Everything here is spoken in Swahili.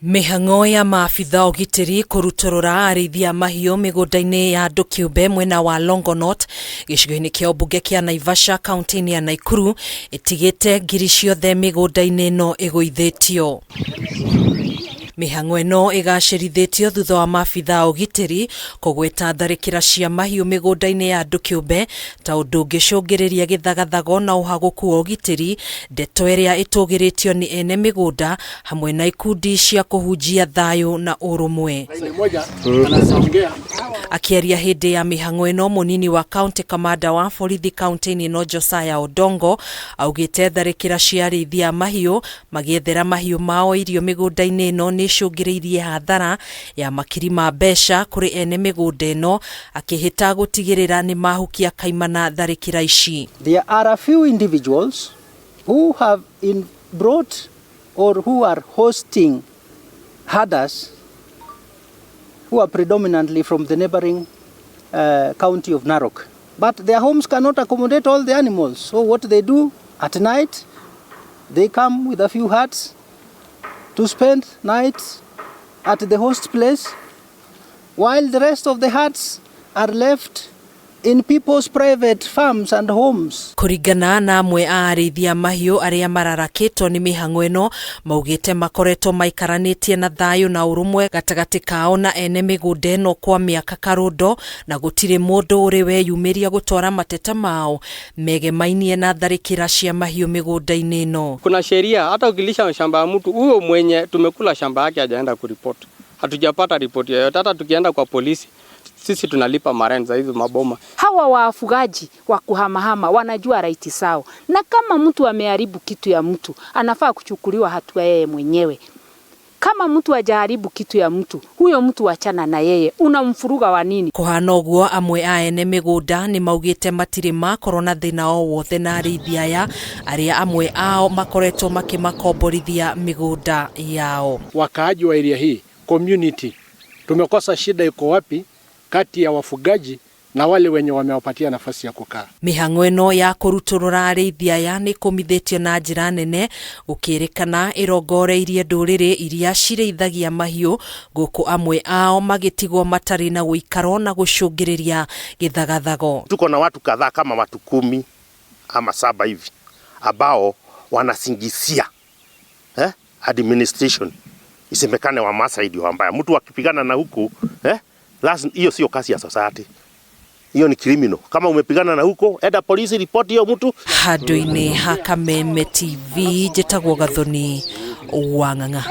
Mihang'o ya maabitha ugitiri kurutorora arithia mahiũ mĩgũnda-inĩ ya andũ kĩũmbe mwena wa Longonot gĩcigo-inĩ kĩa ũmbunge kĩa Naivasha kaunti-inĩ ya Nakuru itigĩte ngiri ciothe mĩgũnda-inĩ ĩno ĩgũithĩtio. Mihang'o ĩno ĩgacĩrithĩtio thutha wa maabitha ugitiri kũgweta tharĩkĩra cia mahiũ mĩgũnda-inĩ ya andũ kĩũmbe ta ũndũ ũngĩcũngĩrĩria gĩthagathago na ũhagũku wa ũgitĩri, ndeto ĩrĩa ĩtũgĩrĩtio nĩ ene mĩgũnda hamwe na ikundi cia kũhunjia thayũ na ũrũmwe. Akĩaria hĩndĩ ya mihang'o ĩno, mũnini wa county commander wa borithi kaunti-inĩ ĩno Josiah Odongo augĩte tharĩkĩra cia arĩithia mahiũ magĩethera mahiũ mao irio mĩgũnda-inĩ ĩno nĩcũngĩrĩirie hathara ya makiri ma mbeca kũrĩ ene mĩgũnda ĩno, akĩhĩta gũtigĩrĩra nĩ mahukia kaimana tharĩkĩra ici. There are a few individuals who have brought or who are hosting herders who are predominantly from the neighboring county of Narok. But their homes cannot accommodate all the animals. So what they do at night, they come with a few huts to spend nights at the host place, while the rest of the huts are left in people's private farms and homes. Kuringana na amwe a arĩithia mahiũ arĩa mararakĩtwo nĩ mĩhang'o ĩno, maugĩte makoretwo maikaranĩtie na thayũ na ũrũmwe gatagatĩ kao na ene mĩgũnda ĩno kwa mĩaka karũndo, na gũtirĩ mũndũ ũrĩ weyumĩria gũtwara mateta mao megemainie na tharĩkĩra cia mahiũ mĩgũnda-inĩ ĩno. Kuna sheria, hata ukilisha shamba ya mtu, huyo mwenye tumekula shamba yake hajaenda kuripot. Hatujapata ripoti yoyote. Hata tukienda kwa polisi, sisi tunalipa marent za hizo maboma. Hawa wafugaji wa kuhamahama wanajua right sao, na kama mtu ameharibu kitu ya mtu anafaa kuchukuliwa hatua yeye mwenyewe. Kama mtu hajaharibu kitu ya mtu, huyo mtu achana na yeye, unamfuruga wa nini? Kuhana ũguo, amwe a ene mĩgũnda nĩ maugĩte matirĩ makorwo na thĩna o wothe na arĩithia aya, arĩa amwe ao makoretwo makĩmakomborithia mĩgũnda yao. Wakaaji wa area hii, community, tumekosa shida iko wapi kati ya wafugaji na wale wenye wamewapatia nafasi ya kukaa. Mihang'o ĩno ya kũrutũrũra arĩithia aya nĩ kũmithĩtio na njĩra nene, gũkĩrĩkana ĩrongoreirie ndũrĩrĩ iria cirĩithagia mahiũ, gũkũ amwe ao magĩtigwo matarĩ na gũikaro na gũcũngĩrĩria gĩthagathago. Tuko na watu kadhaa kama watu 10 ama 7 hivi ambao wanasingisia administration isemekane wa Maasai ndio mbaya. Mtu akipigana na huku hiyo sio kazi ya society. Hiyo ni criminal. Kama umepigana na huko, enda polisi report hiyo mtu. Handũ-inĩ ha Kameme TV, njĩtagwo Gathoni Wang'ang'a.